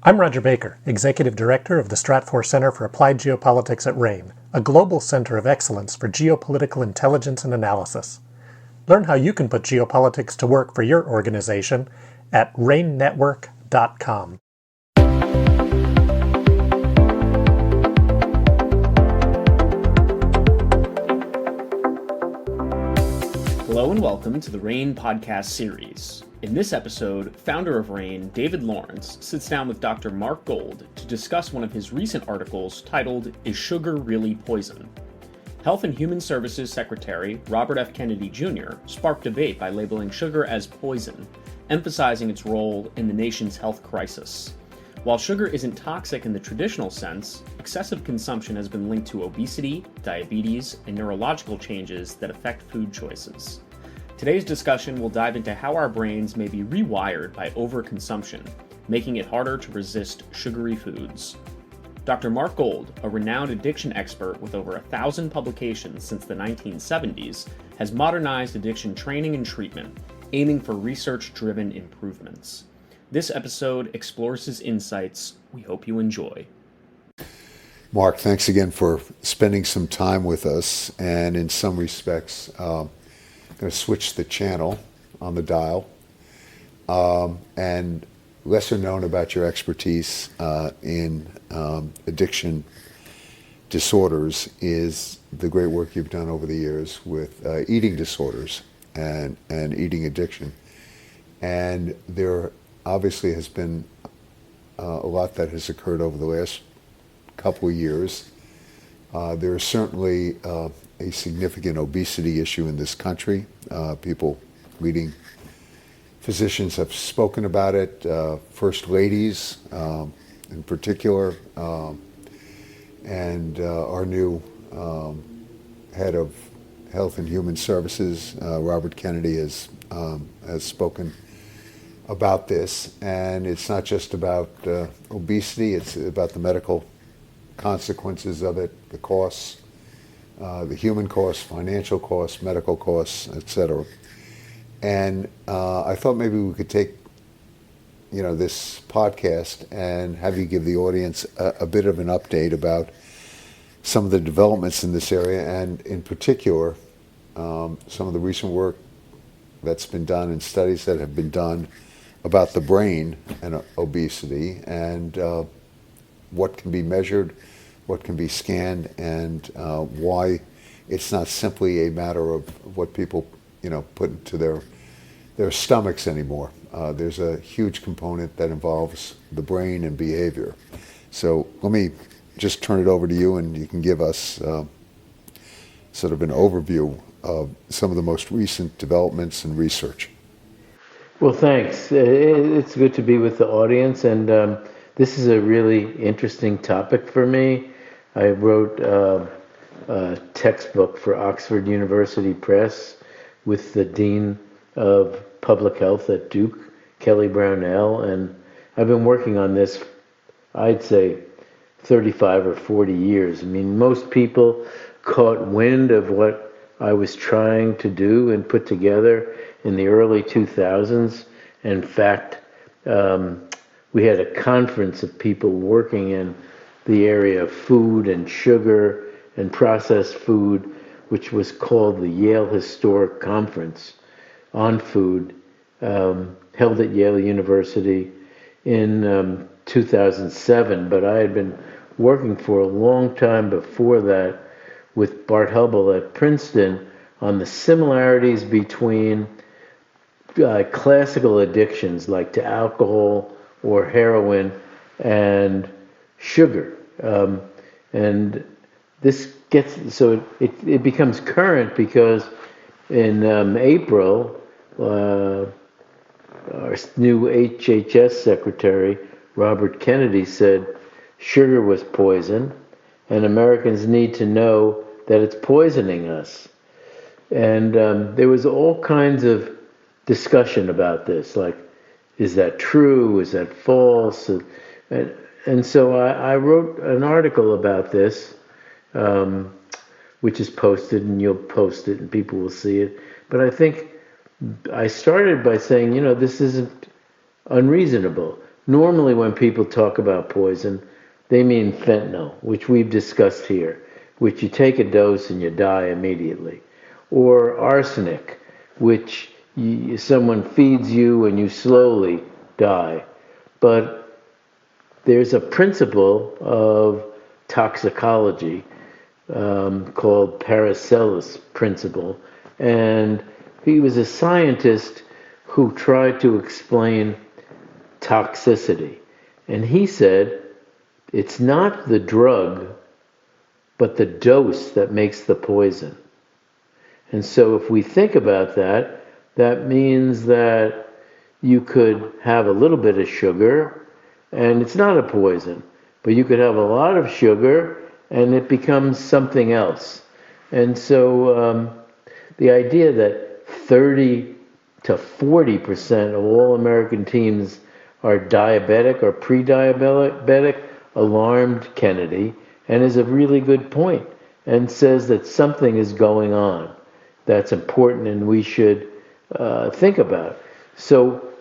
I'm Roger Baker, Executive Director of the Stratfor Center for Applied Geopolitics at RANE, a global center of excellence for geopolitical intelligence and analysis. Learn how you can put geopolitics to work for your organization at ranenetwork.com. Hello and welcome to the RANE podcast series. In this episode, founder of RANE, David Lawrence, sits down with Dr. Mark Gold to discuss one of his recent articles titled, "Is Sugar Really Poison?" Health and Human Services Secretary Robert F. Kennedy Jr. sparked debate by labeling sugar as poison, emphasizing its role in the nation's health crisis. While sugar isn't toxic in the traditional sense, excessive consumption has been linked to obesity, diabetes, and neurological changes that affect food choices. Today's discussion will dive into how our brains may be rewired by overconsumption, making it harder to resist sugary foods. Dr. Mark Gold, a renowned addiction expert with over 1,000 publications since the 1970s, has modernized addiction training and treatment, aiming for research-driven improvements. This episode explores his insights. We hope you enjoy. Mark, thanks again for spending some time with us, and in some respects, I'm going to switch the channel on the dial, and lesser known about your expertise in addiction disorders is the great work you've done over the years with eating disorders and eating addiction. And there obviously has been a lot that has occurred over the last couple of years. There is certainly a significant obesity issue in this country. Leading physicians have spoken about it, first ladies in particular, and our new head of Health and Human Services, Robert Kennedy, has spoken about this. And it's not just about obesity, it's about the medical consequences of it, the costs, the human costs, financial costs, medical costs, etc. And I thought maybe we could take, this podcast and have you give the audience a bit of an update about some of the developments in this area, and in particular, some of the recent work that's been done and studies that have been done about the brain and obesity, and what can be measured, what can be scanned, and why it's not simply a matter of what people put into their stomachs anymore. There's a huge component that involves the brain and behavior. So let me just turn it over to you, and you can give us sort of an overview of some of the most recent developments and research. Well, thanks. It's good to be with the audience, and this is a really interesting topic for me. I wrote a textbook for Oxford University Press with the Dean of Public Health at Duke, Kelly Brownell, and I've been working on this, I'd say, 35 or 40 years. I mean, most people caught wind of what I was trying to do and put together in the early 2000s. In fact, we had a conference of people working in the area of food and sugar and processed food, which was called the Yale Historic Conference on Food, held at Yale University in 2007. But I had been working for a long time before that with Bart Hubbell at Princeton on the similarities between classical addictions like to alcohol or heroin and sugar. And this gets, so it becomes current because in April, our new HHS secretary, Robert Kennedy, said sugar was poison and Americans need to know that it's poisoning us. And there was all kinds of discussion about this, like, is that true? Is that false? And so I wrote an article about this, which is posted, and you'll post it and people will see it. But I think I started by saying, this isn't unreasonable. normally when people talk about poison, they mean fentanyl, which we've discussed here, which you take a dose and you die immediately. Or arsenic, which someone feeds you and you slowly die. But there's a principle of toxicology called Paracelsus principle, and he was a scientist who tried to explain toxicity. And he said, it's not the drug, but the dose that makes the poison. And so if we think about that, that means that you could have a little bit of sugar, and it's not a poison. But you could have a lot of sugar, and it becomes something else. And so the idea that 30 to 40% of all American teens are diabetic or pre-diabetic alarmed Kennedy, and is a really good point, and says that something is going on that's important and we should think about. So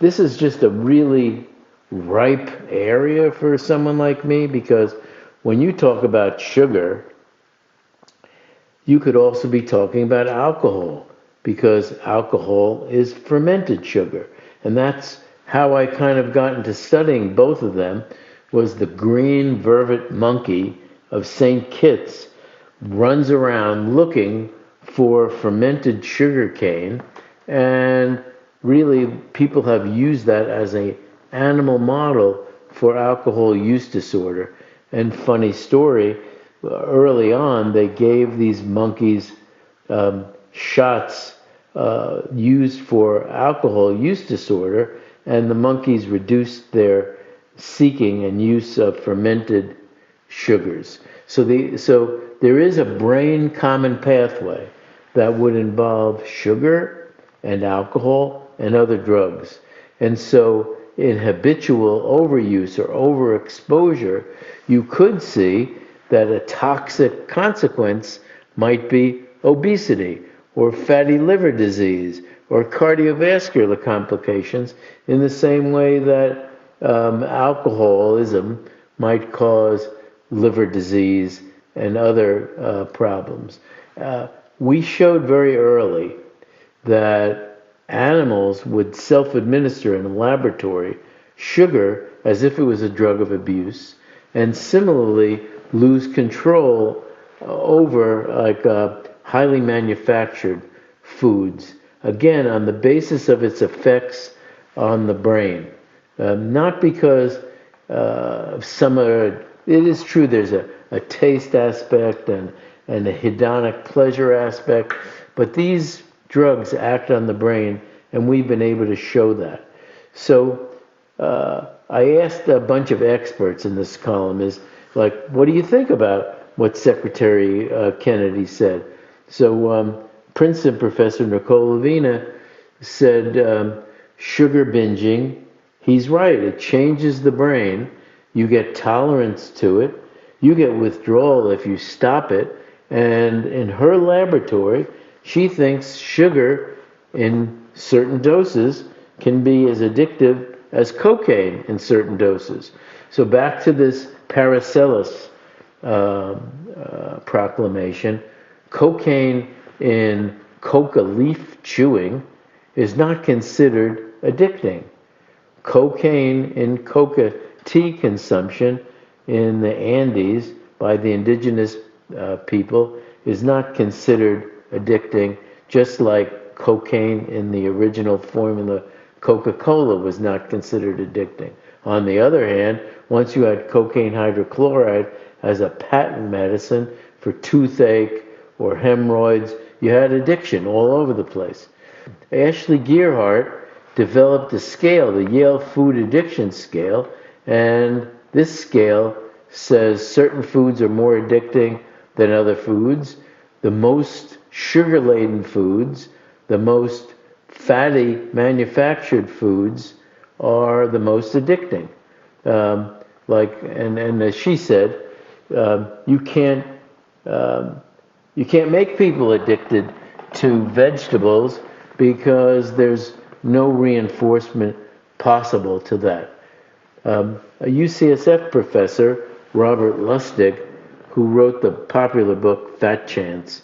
this is just a really ripe area for someone like me, because when you talk about sugar, you could also be talking about alcohol, because alcohol is fermented sugar. And that's how I kind of got into studying both of them, was the green vervet monkey of St. Kitts runs around looking for fermented sugar cane, and really people have used that as an animal model for alcohol use disorder. And funny story, early on they gave these monkeys shots used for alcohol use disorder, and the monkeys reduced their seeking and use of fermented sugars. So there is a brain common pathway that would involve sugar and alcohol and other drugs. And so in habitual overuse or overexposure, you could see that a toxic consequence might be obesity or fatty liver disease or cardiovascular complications, in the same way that alcoholism might cause liver disease and other problems. We showed very early that animals would self-administer in a laboratory sugar as if it was a drug of abuse, and similarly lose control over highly manufactured foods, again on the basis of its effects on the brain. Not because it is true there's a taste aspect and a hedonic pleasure aspect, but these drugs act on the brain, and we've been able to show that. So I asked a bunch of experts in this column, what do you think about what Secretary Kennedy said? So Princeton professor Nicole Lavina said sugar binging, he's right, it changes the brain, you get tolerance to it, you get withdrawal if you stop it, and in her laboratory, she thinks sugar in certain doses can be as addictive as cocaine in certain doses. So back to this Paracelsus proclamation, cocaine in coca leaf chewing is not considered addicting. Cocaine in coca tea consumption in the Andes by the indigenous people is not considered addicting, just like cocaine in the original formula Coca-Cola was not considered addicting. On the other hand, once you had cocaine hydrochloride as a patent medicine for toothache or hemorrhoids, you had addiction all over the place. Ashley Gearhart developed a scale, the Yale Food Addiction Scale, and this scale says certain foods are more addicting than other foods. The most sugar-laden foods, the most fatty manufactured foods are the most addicting. And as she said, you can't make people addicted to vegetables because there's no reinforcement possible to that. A UCSF professor, Robert Lustig, who wrote the popular book Fat Chance,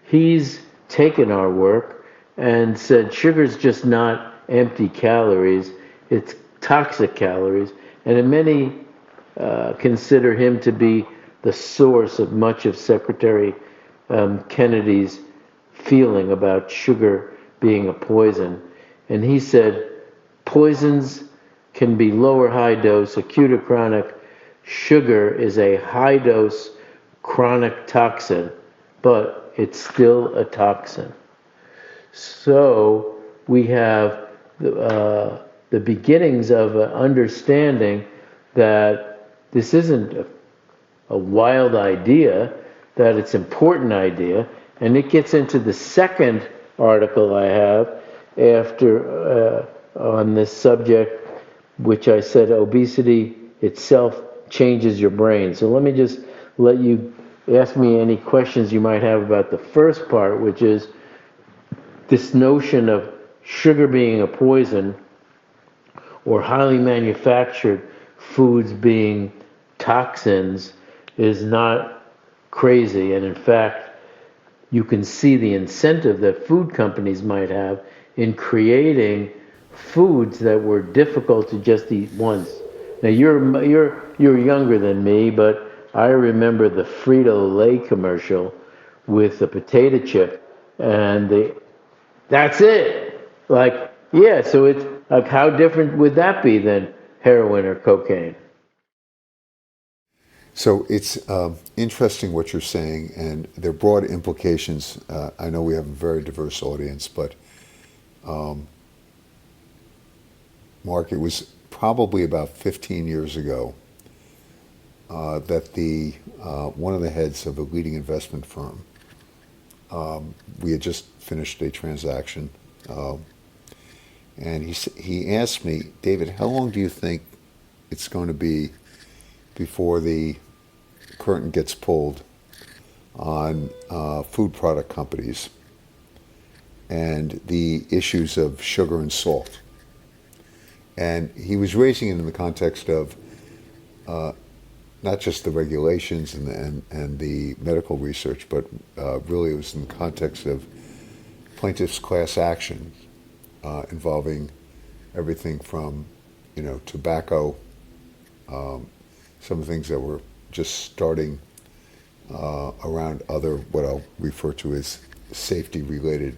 he's taken our work and said sugar's just not empty calories, it's toxic calories, and many consider him to be the source of much of Secretary Kennedy's feeling about sugar being a poison. And he said, poisons can be low or high dose, acute or chronic. Sugar is a high dose chronic toxin, but it's still a toxin. So we have the beginnings of an understanding that this isn't a wild idea, that it's an important idea, and it gets into the second article I have after on this subject, which I said obesity itself changes your brain. So let me just let you ask me any questions you might have about the first part, which is this notion of sugar being a poison or highly manufactured foods being toxins is not crazy. And in fact, you can see the incentive that food companies might have in creating foods that were difficult to just eat once. Now you're younger than me, but I remember the Frito-Lay commercial with the potato chip, and that's it. Like, yeah, so it's like, how different would that be than heroin or cocaine? So it's interesting what you're saying, and there are broad implications. I know we have a very diverse audience, but Mark, it was probably about 15 years ago that one of the heads of a leading investment firm, we had just finished a transaction, and he asked me, David, how long do you think it's going to be before the curtain gets pulled on food product companies and the issues of sugar and salt? And he was raising it in the context of not just the regulations and the medical research, but really it was in the context of plaintiffs' class action involving everything from, tobacco, some of the things that were just starting around other, what I'll refer to as safety-related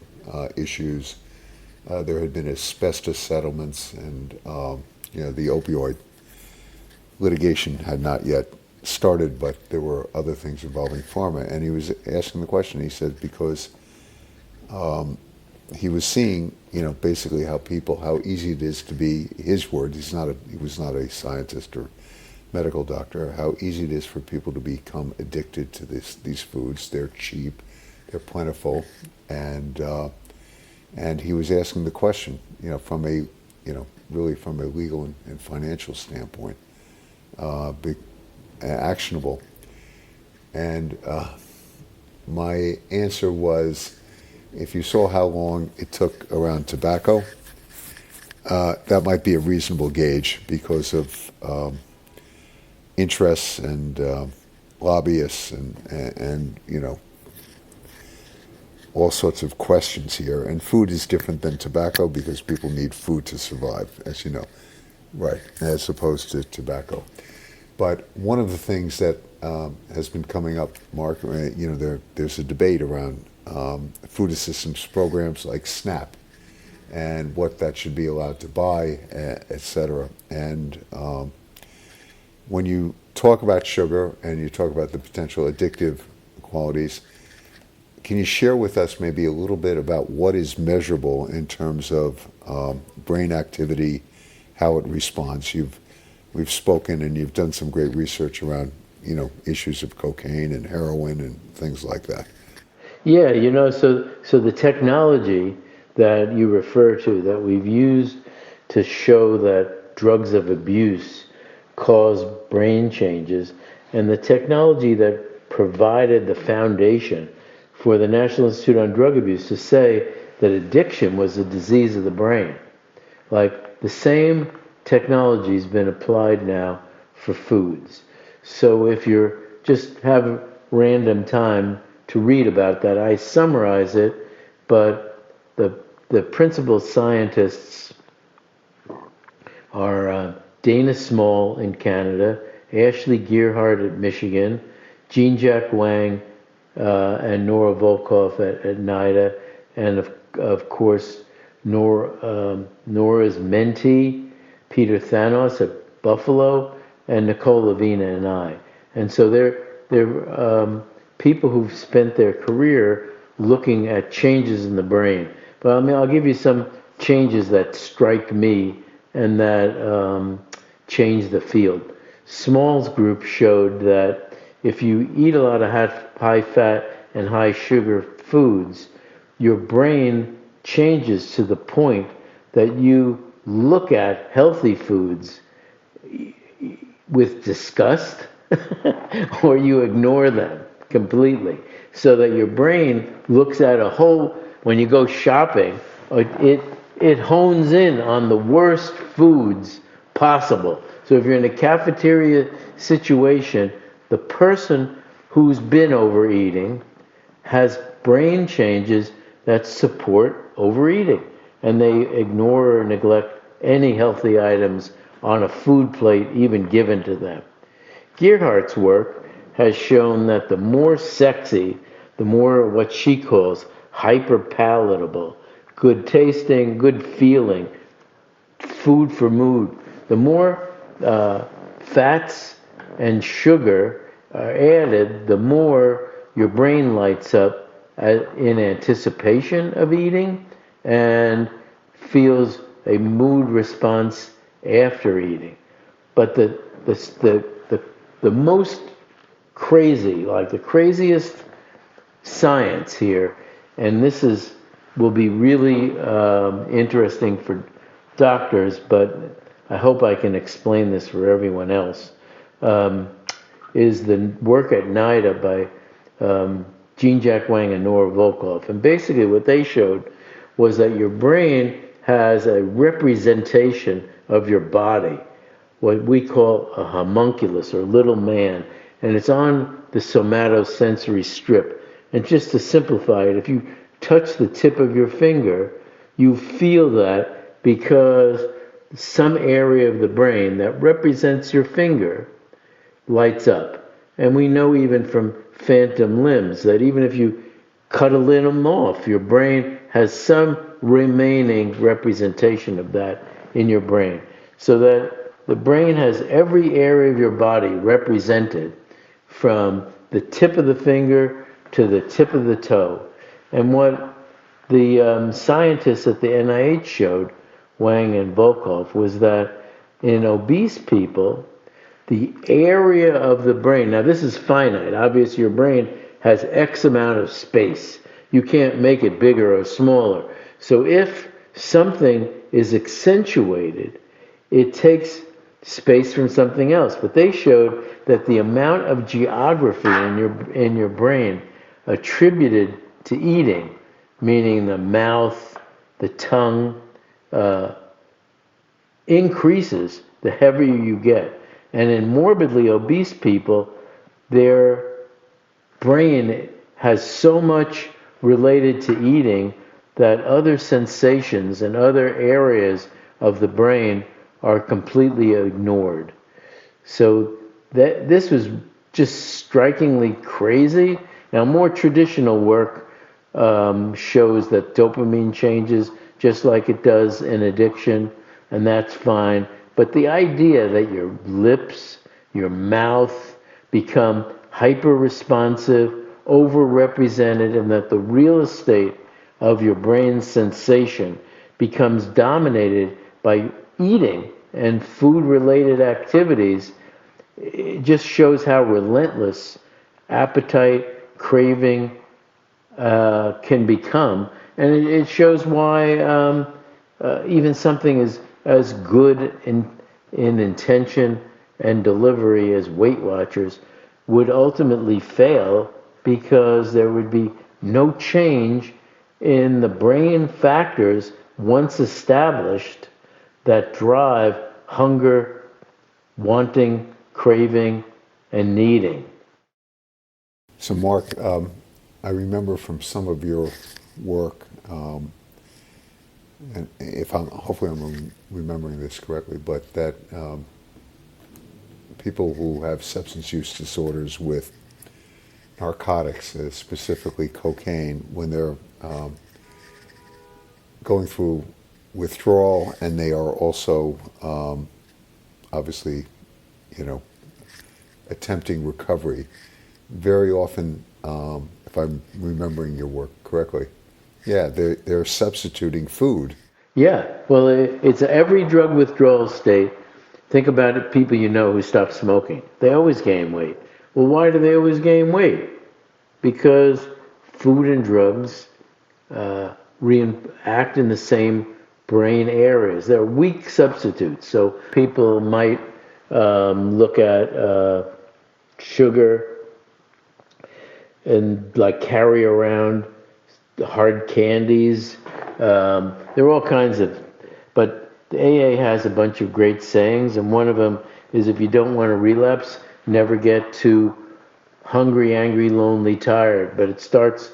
issues. There had been asbestos settlements, and the opioid litigation had not yet started, but there were other things involving pharma. And he was asking the question. He said because he was seeing, basically how easy it is to be. His word. He was not a scientist or medical doctor. How easy it is for people to become addicted to these foods. They're cheap, they're plentiful, and he was asking the question, from a, really from a legal and financial standpoint, actionable. And my answer was, if you saw how long it took around tobacco, that might be a reasonable gauge because of interests and lobbyists and all sorts of questions here. And food is different than tobacco because people need food to survive, as you know, right, as opposed to tobacco. But one of the things that has been coming up, Mark, there's a debate around food assistance programs like SNAP and what that should be allowed to buy, et cetera. And when you talk about sugar and you talk about the potential addictive qualities, can you share with us maybe a little bit about what is measurable in terms of brain activity, how it responds? We've spoken and you've done some great research around, issues of cocaine and heroin and things like that. Yeah, so the technology that you refer to that we've used to show that drugs of abuse cause brain changes, and the technology that provided the foundation for the National Institute on Drug Abuse to say that addiction was a disease of the brain. Like the same technology has been applied now for foods. So if you're just have random time to read about that, I summarize it, but the principal scientists are Dana Small in Canada, Ashley Gearhart at Michigan, Jean-Jack Wang and Nora Volkoff at NIDA, and of course Nora's mentee, Peter Thanos at Buffalo, and Nicole Lavina and I. And so they're people who've spent their career looking at changes in the brain. But I mean, I'll give you some changes that strike me and that change the field. Small's group showed that if you eat a lot of high fat and high sugar foods, your brain changes to the point that you look at healthy foods with disgust or you ignore them completely. So that your brain looks at a whole, when you go shopping, it hones in on the worst foods possible. So if you're in a cafeteria situation, the person who's been overeating has brain changes that support overeating, and they ignore or neglect any healthy items on a food plate even given to them. Gearhart's work has shown that the more sexy, the more what she calls hyper palatable, good tasting, good feeling, food for mood, the more fats and sugar are added, the more your brain lights up in anticipation of eating and feels a mood response after eating. But the most crazy, like the craziest science here, and this will be really interesting for doctors, but I hope I can explain this for everyone else, is the work at NIDA by Jean-Jack Wang and Nora Volkoff. And basically what they showed was that your brain has a representation of your body, what we call a homunculus or little man, and it's on the somatosensory strip. And just to simplify it, if you touch the tip of your finger, you feel that because some area of the brain that represents your finger lights up. And we know even from phantom limbs that even if you cut a limb off, your brain has some remaining representation of that in your brain. So that the brain has every area of your body represented from the tip of the finger to the tip of the toe. And what the scientists at the NIH showed, Wang and Volkoff, was that in obese people, the area of the brain, now this is finite, obviously your brain has X amount of space. You can't make it bigger or smaller. So if something is accentuated, it takes space from something else. But they showed that the amount of geography in your brain attributed to eating, meaning the mouth, the tongue, increases the heavier you get. And in morbidly obese people, their brain has so much related to eating that other sensations and other areas of the brain are completely ignored. So this was just strikingly crazy. Now, more traditional work shows that dopamine changes just like it does in addiction, and that's fine. But the idea that your lips, your mouth become hyper-responsive, overrepresented, and that the real estate of your brain's sensation becomes dominated by eating and food-related activities, it just shows how relentless appetite, craving can become. And it shows why even something as good in intention and delivery as Weight Watchers would ultimately fail because there would be no change in the brain factors once established that drive hunger, wanting, craving, and needing. So Mark, I remember from some of your work, and hopefully I'm remembering this correctly, but that people who have substance use disorders with narcotics, specifically cocaine, when they're going through withdrawal and they are also obviously, attempting recovery, very often, if I'm remembering your work correctly, they're substituting food. Yeah, well, it's every drug withdrawal state. Think about it, people you know who stop smoking. They always gain weight. Well, why do they always gain weight? Because food and drugs react in the same brain areas. They're weak substitutes. So people might look at sugar and like carry around hard candies. There are all kinds of, but the AA has a bunch of great sayings, and one of them is if you don't want to relapse, never get too hungry, angry, lonely, tired. But it starts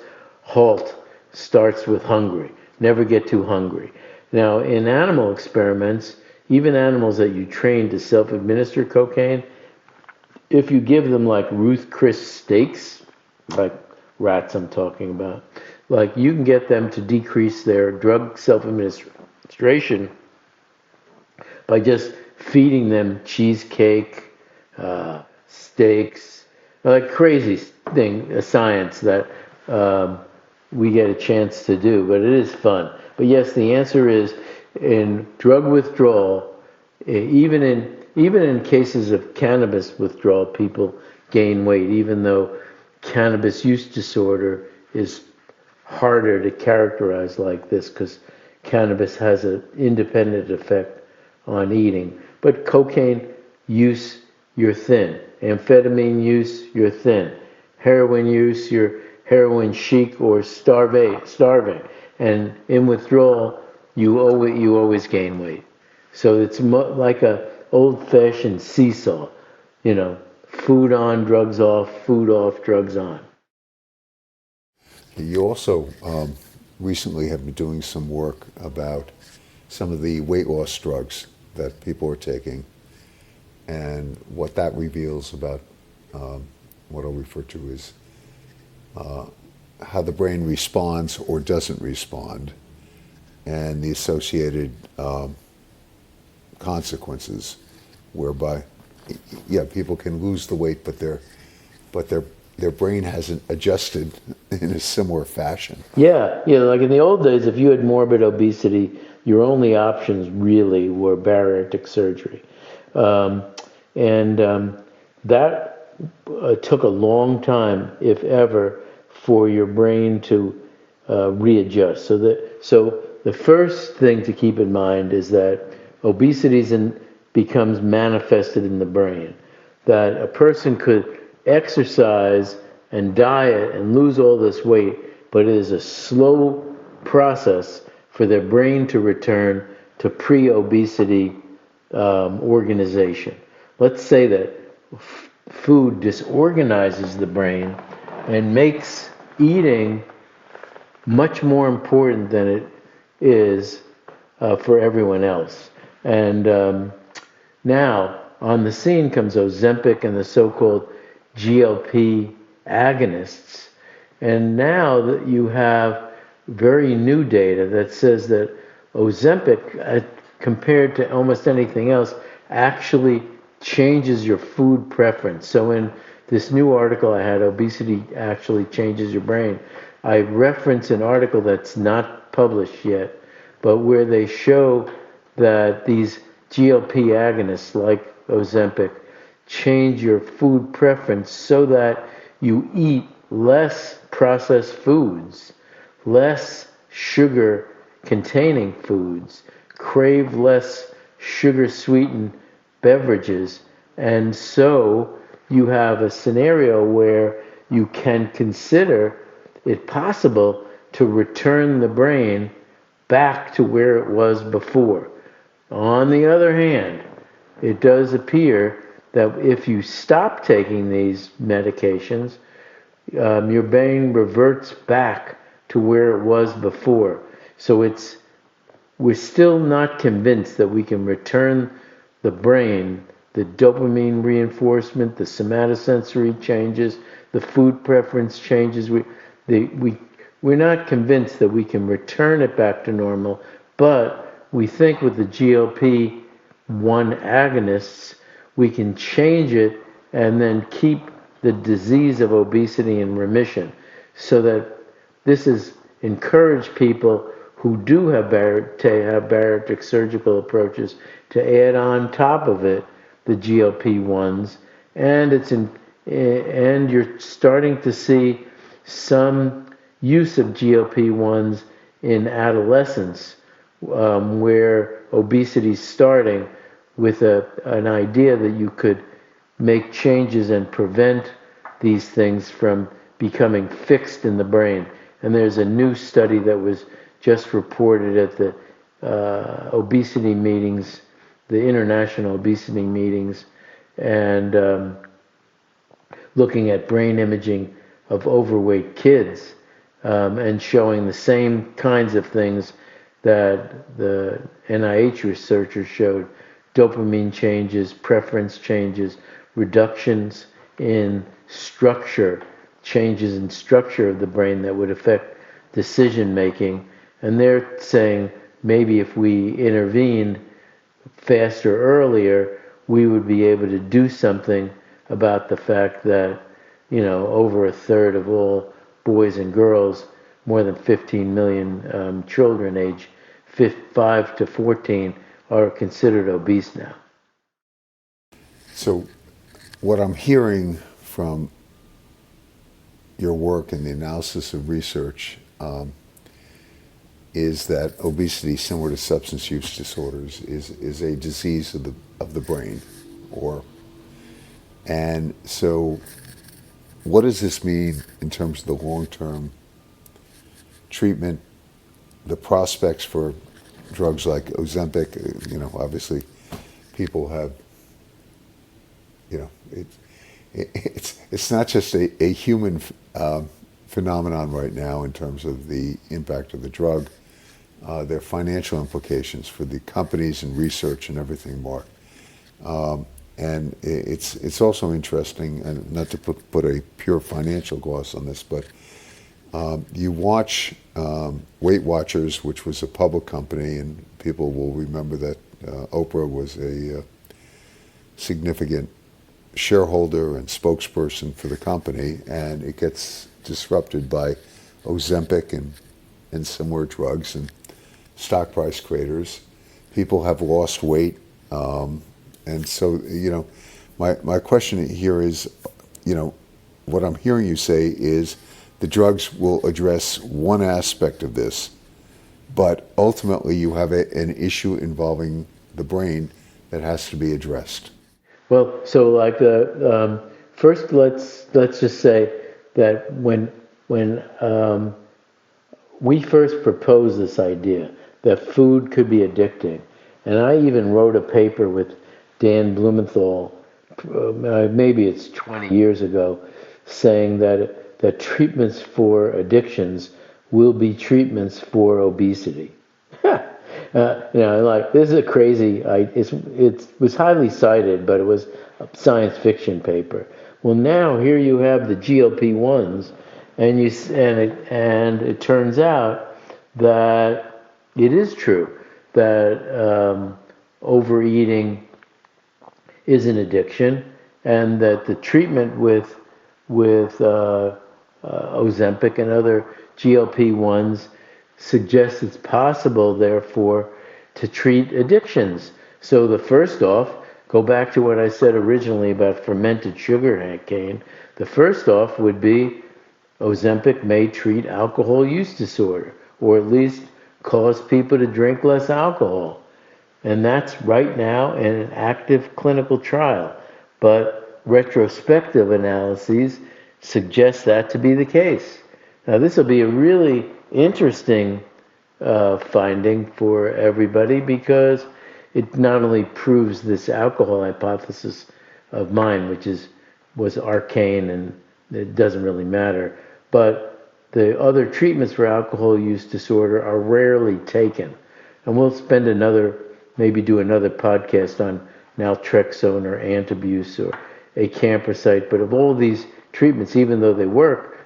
with hungry. Never get too hungry. Now, in animal experiments, even animals that you train to self-administer cocaine, if you give them like Ruth Chris steaks, like rats I'm talking about, like you can get them to decrease their drug self-administration by just feeding them cheesecake, steaks, like crazy thing, a science that we get a chance to do, but it is fun. But yes, the answer is in drug withdrawal, even in cases of cannabis withdrawal, people gain weight, even though cannabis use disorder is harder to characterize like this because cannabis has an independent effect on eating. But cocaine use, you're thin. Amphetamine use, you're thin. Heroin use, you're heroin chic or starving. And in withdrawal, you always gain weight. So it's like a old-fashioned seesaw, food on, drugs off, food off, drugs on. You also recently have been doing some work about some of the weight loss drugs that people are taking and what that reveals about what I'll refer to as how the brain responds or doesn't respond and the associated consequences whereby people can lose the weight but their brain hasn't adjusted in a similar fashion. Yeah, like in the old days, if you had morbid obesity, your only options really were bariatric surgery. That took a long time, if ever, for your brain to readjust. So the first thing to keep in mind is that obesity becomes manifested in the brain. That a person could exercise and diet and lose all this weight, but it is a slow process for their brain to return to pre-obesity organization. Let's say that food disorganizes the brain and makes eating much more important than it is for everyone else. And now on the scene comes Ozempic and the so-called GLP agonists. And now that you have very new data that says that Ozempic, compared to almost anything else, actually changes your food preference. So in this new article I had, Obesity Actually Changes Your Brain, I reference an article that's not published yet, but where they show that these GLP agonists like Ozempic change your food preference so that you eat less processed foods, less sugar-containing foods, crave less sugar-sweetened beverages, and so you have a scenario where you can consider it possible to return the brain back to where it was before. On the other hand, it does appear that if you stop taking these medications, your brain reverts back to where it was before. So we're still not convinced that we can return the brain, the dopamine reinforcement, the somatosensory changes, the food preference changes. We're not convinced that we can return it back to normal, but we think with the GLP-1 agonists, we can change it and then keep the disease of obesity in remission. So that this is encourage people who do have bariatric surgical approaches to add on top of it the GLP-1s, and you're starting to see some use of GLP-1s in adolescence, where obesity is starting with an idea that you could make changes and prevent these things from becoming fixed in the brain. And there's a new study that was just reported at the obesity meetings, the international obesity meetings, and looking at brain imaging of overweight kids, and showing the same kinds of things that the NIH researchers showed: dopamine changes, preference changes, reductions in structure, changes in structure of the brain that would affect decision making. And they're saying maybe if we intervened faster earlier, we would be able to do something about the fact that, over a third of all boys and girls, more than 15 million children age 5 to 14 are considered obese now. So what I'm hearing from your work and the analysis of research is that obesity, similar to substance use disorders, is a disease of the brain, and so what does this mean in terms of the long-term treatment, the prospects for drugs like Ozempic? Obviously people have, it's not just a human phenomenon right now in terms of the impact of the drug. There are financial implications for the companies and research and everything more. And it's also interesting, and not to put a pure financial gloss on this, but you watch Weight Watchers, which was a public company, and people will remember that Oprah was a significant shareholder and spokesperson for the company, and it gets disrupted by Ozempic and similar drugs, and stock price craters. People have lost weight, and so my question here is, what I'm hearing you say is the drugs will address one aspect of this, but ultimately you have an issue involving the brain that has to be addressed. Well, so like first, let's just say that when we first proposed this idea that food could be addicting, and I even wrote a paper with Dan Blumenthal, maybe it's 20 years ago, saying that treatments for addictions will be treatments for obesity. This is a crazy. It was highly cited, but it was a science fiction paper. Well, now here you have the GLP-1s, and it turns out that it is true that overeating is an addiction, and that the treatment with Ozempic and other GLP-1s suggests it's possible, therefore, to treat addictions. So the first off, go back to what I said originally about fermented sugar cane. The first off would be Ozempic may treat alcohol use disorder, or at least cause people to drink less alcohol. And that's right now in an active clinical trial. But retrospective analyses suggest that to be the case. Now, this will be a really interesting finding for everybody, because it not only proves this alcohol hypothesis of mine, which was arcane and it doesn't really matter, but the other treatments for alcohol use disorder are rarely taken. And we'll maybe do another podcast on naltrexone or antabuse or acamprosate. But of all these treatments, even though they work,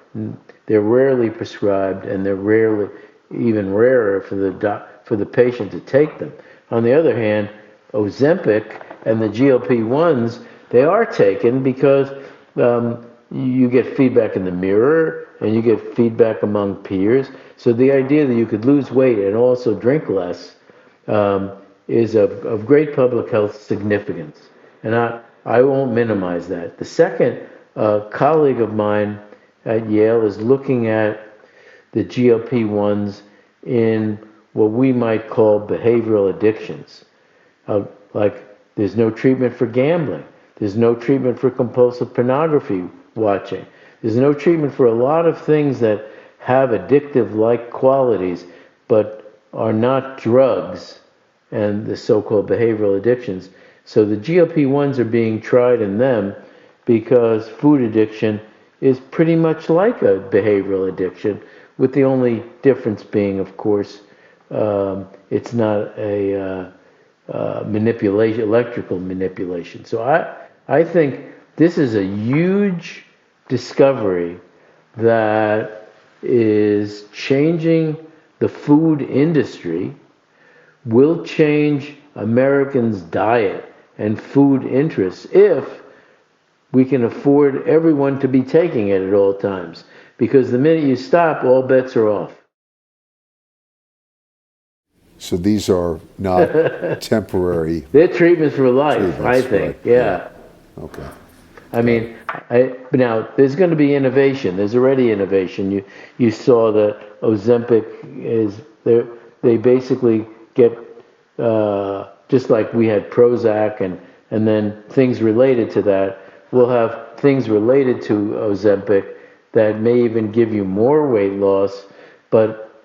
they're rarely prescribed, and they're even rarer for the patient to take them. On the other hand, Ozempic and the GLP-1s, they are taken because you get feedback in the mirror and you get feedback among peers. So the idea that you could lose weight and also drink less is of great public health significance. And I won't minimize that. The second colleague of mine at Yale is looking at the GLP-1s in what we might call behavioral addictions. Like there's no treatment for gambling. There's no treatment for compulsive pornography watching. There's no treatment for a lot of things that have addictive-like qualities but are not drugs and the so-called behavioral addictions. So the GLP-1s are being tried in them because food addiction is pretty much like a behavioral addiction, with the only difference being, of course, it's not a manipulation, electrical manipulation. So I think this is a huge discovery that is changing the food industry, will change Americans' diet and food interests if we can afford everyone to be taking it at all times. Because the minute you stop, all bets are off. So these are not temporary. They're treatments for life, I think. Right. Yeah. Okay. I mean, but now there's going to be innovation. There's already innovation. You saw that Ozempic they basically get just like we had Prozac and then things related to that. We'll have things related to Ozempic that may even give you more weight loss. But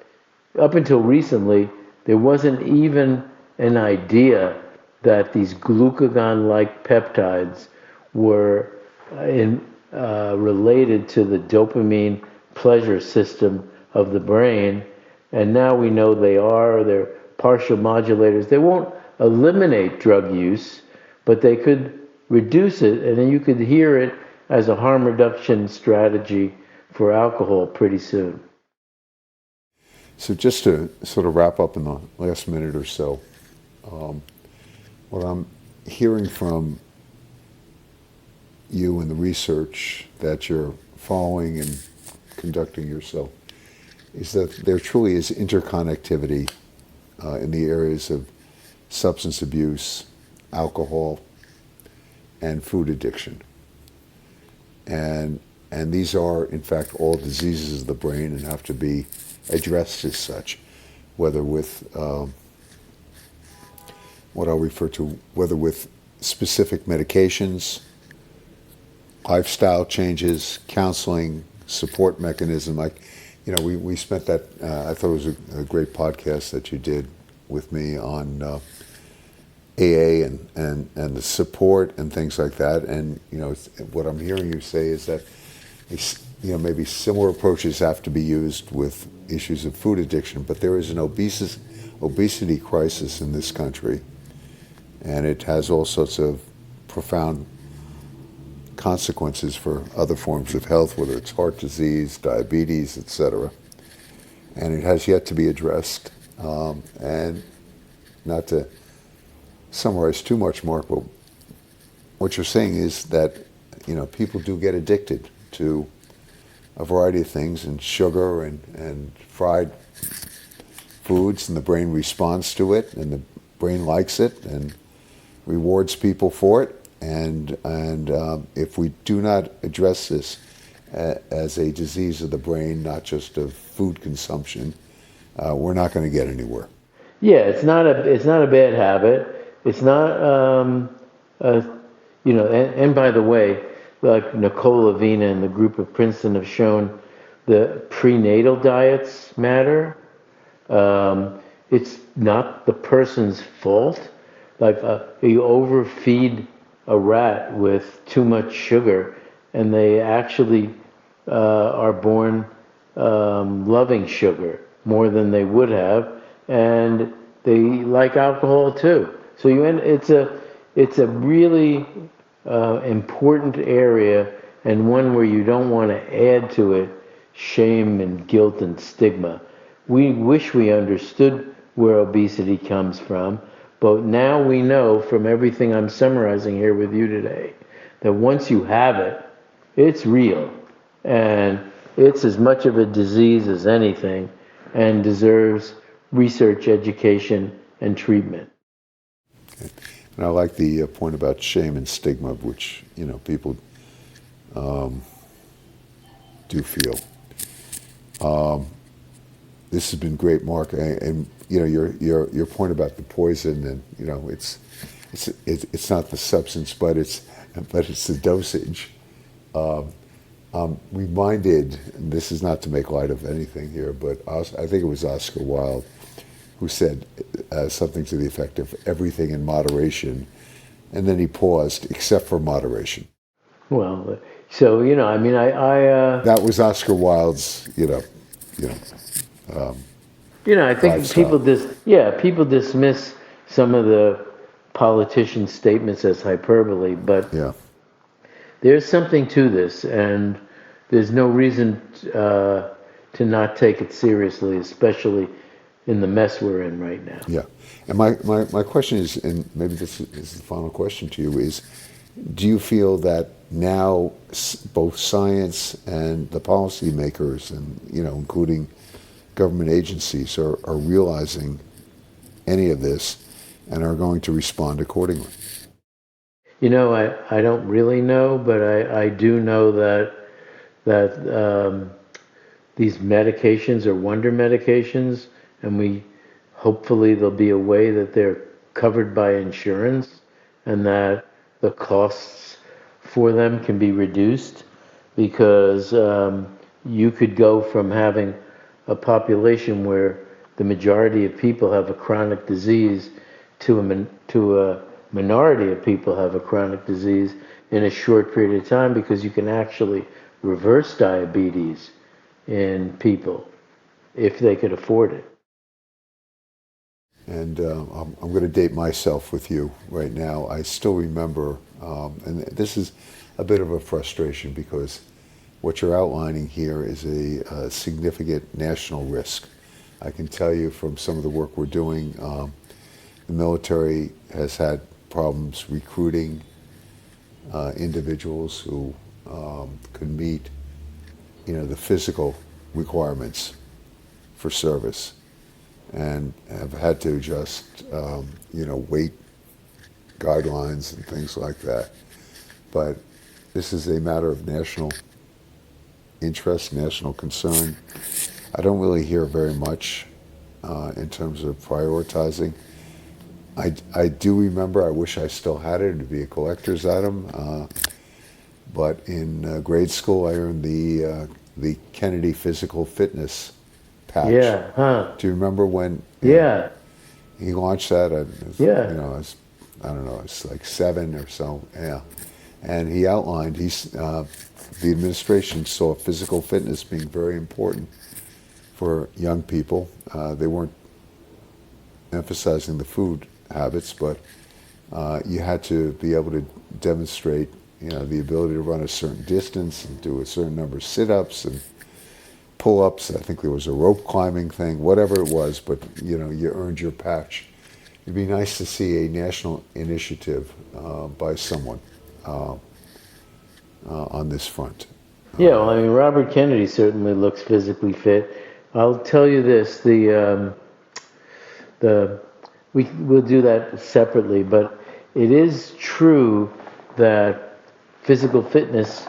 up until recently, there wasn't even an idea that these glucagon-like peptides were related to the dopamine pleasure system of the brain. And now we know they are. They're partial modulators. They won't eliminate drug use, but they could reduce it, and then you could hear it as a harm reduction strategy for alcohol pretty soon. So just to sort of wrap up in the last minute or so, what I'm hearing from you and the research that you're following and conducting yourself is that there truly is interconnectivity in the areas of substance abuse, alcohol, and food addiction. And these are, in fact, all diseases of the brain and have to be addressed as such, whether with what I'll refer to, whether with specific medications, lifestyle changes, counseling, support mechanism. We spent that, I thought it was a great podcast that you did with me on AA and the support and things like that. And, what I'm hearing you say is that, maybe similar approaches have to be used with issues of food addiction, but there is an obesity crisis in this country, and it has all sorts of profound consequences for other forms of health, whether it's heart disease, diabetes, etc. And it has yet to be addressed. And not to summarize too much, Mark, but what you're saying is that people do get addicted to a variety of things, and sugar and fried foods, and the brain responds to it, and the brain likes it and rewards people for it. And if we do not address this as a disease of the brain, not just of food consumption, we're not going to get anywhere. Yeah, it's not a bad habit. It's not and by the way, like Nicole Avena and the group at Princeton have shown, the prenatal diets matter. It's not the person's fault, Like you overfeed a rat with too much sugar, and they actually are born loving sugar more than they would have, and they like alcohol too. So it's a really important area, and one where you don't want to add to it shame and guilt and stigma. We wish we understood where obesity comes from, but now we know from everything I'm summarizing here with you today that once you have it, it's real. And it's as much of a disease as anything and deserves research, education, and treatment. And I like the point about shame and stigma, which people do feel. This has been great, Mark, and your point about the poison, and it's not the substance, but it's the dosage. I'm reminded, and this is not to make light of anything here, but I think it was Oscar Wilde who said something to the effect of everything in moderation, and then he paused, except for moderation. Well, so I That was Oscar Wilde's, I think lifestyle. people dismiss some of the politicians' statements as hyperbole, but Yeah. there's something to this, and there's no reason to not take it seriously, especially in the mess we're in right now. Yeah. And my question is, and maybe this is the final question to you, is do you feel that now both science and the policymakers and, including government agencies are realizing any of this and are going to respond accordingly? I don't really know, but I do know that these medications are wonder medications, and hopefully there'll be a way that they're covered by insurance and that the costs for them can be reduced, because you could go from having a population where the majority of people have a chronic disease to a minority of people have a chronic disease in a short period of time, because you can actually reverse diabetes in people if they could afford it. And I'm going to date myself with you right now. I still remember, and this is a bit of a frustration because what you're outlining here is a significant national risk. I can tell you from some of the work we're doing, the military has had problems recruiting individuals who could meet, the physical requirements for service, and have had to adjust, weight guidelines and things like that. But this is a matter of national interest, national concern. I don't really hear very much in terms of prioritizing. I do remember, I wish I still had it, it'd be a collector's item, but in grade school I earned the Kennedy Physical Fitness patch. Yeah, huh? Do you remember when Yeah. he launched that? Yeah. I don't know, it's like 7 or so, yeah. And he outlined, the administration saw physical fitness being very important for young people. They weren't emphasizing the food habits, but you had to be able to demonstrate, the ability to run a certain distance and do a certain number of sit-ups and pull-ups. I think there was a rope climbing thing, whatever it was, but you earned your patch. It'd be nice to see a national initiative by someone on this front. Yeah, well, I mean, Robert Kennedy certainly looks physically fit. I'll tell you this: we'll do that separately, but it is true that physical fitness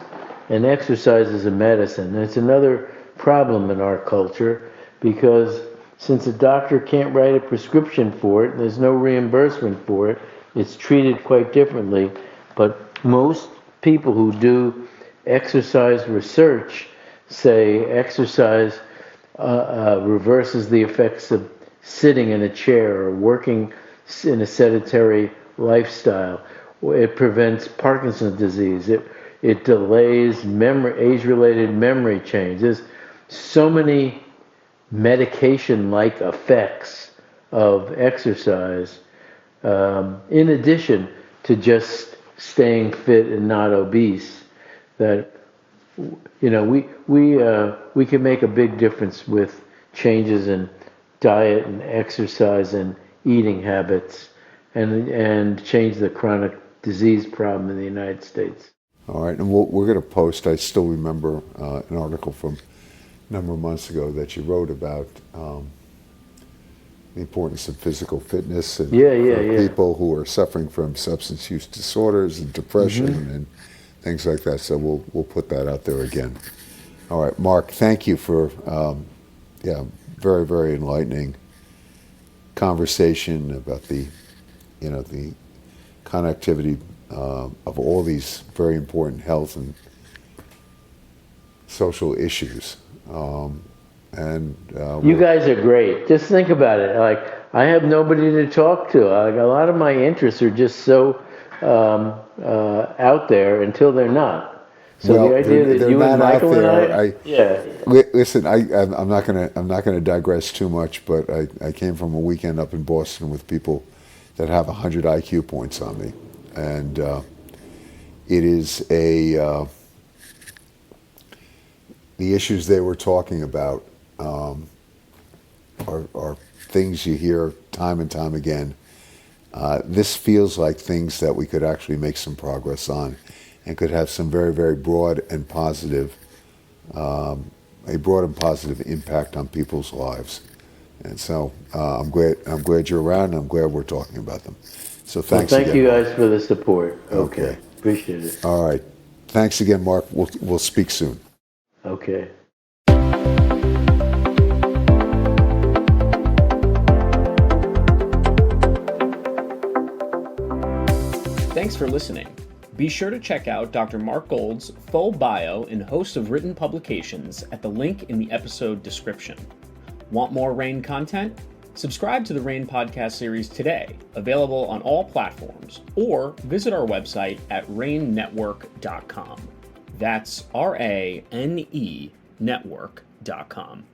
and exercise is a medicine. And it's another problem in our culture, because since a doctor can't write a prescription for it, and there's no reimbursement for it, it's treated quite differently. But most people who do exercise research say exercise reverses the effects of sitting in a chair or working in a sedentary lifestyle. It prevents Parkinson's disease. It delays age-related memory change. There's so many medication-like effects of exercise, in addition to just staying fit and not obese, that we can make a big difference with changes in diet and exercise and eating habits, and change the chronic disease problem in the United States. All right, and we're going to post, I still remember an article from a number of months ago that you wrote about the importance of physical fitness and for people who are suffering from substance use disorders and depression and things like that. So we'll put that out there again. All right, Mark, thank you for very, very enlightening conversation about the connectivity of all these very important health and social issues. You guys are great. Just think about it. Like, I have nobody to talk to. Like, a lot of my interests are just so out there until they're not. So the idea that you and Michael and listen, I'm not gonna digress too much, but I came from a weekend up in Boston with people that have 100 IQ points on me, and it is the issues they were talking about are things you hear time and time again. This feels like things that we could actually make some progress on, and could have some very, very broad and positive impact on people's lives. And so I'm glad you're around, and I'm glad we're talking about them. So thanks again. Thank you guys for the support. Okay. Appreciate it. All right. Thanks again, Mark. We'll speak soon. Okay. Thanks for listening. Be sure to check out Dr. Mark Gold's full bio and host of written publications at the link in the episode description. Want more RANE content? Subscribe to the RANE podcast series today, available on all platforms, or visit our website at ranenetwork.com. That's RANE network.com.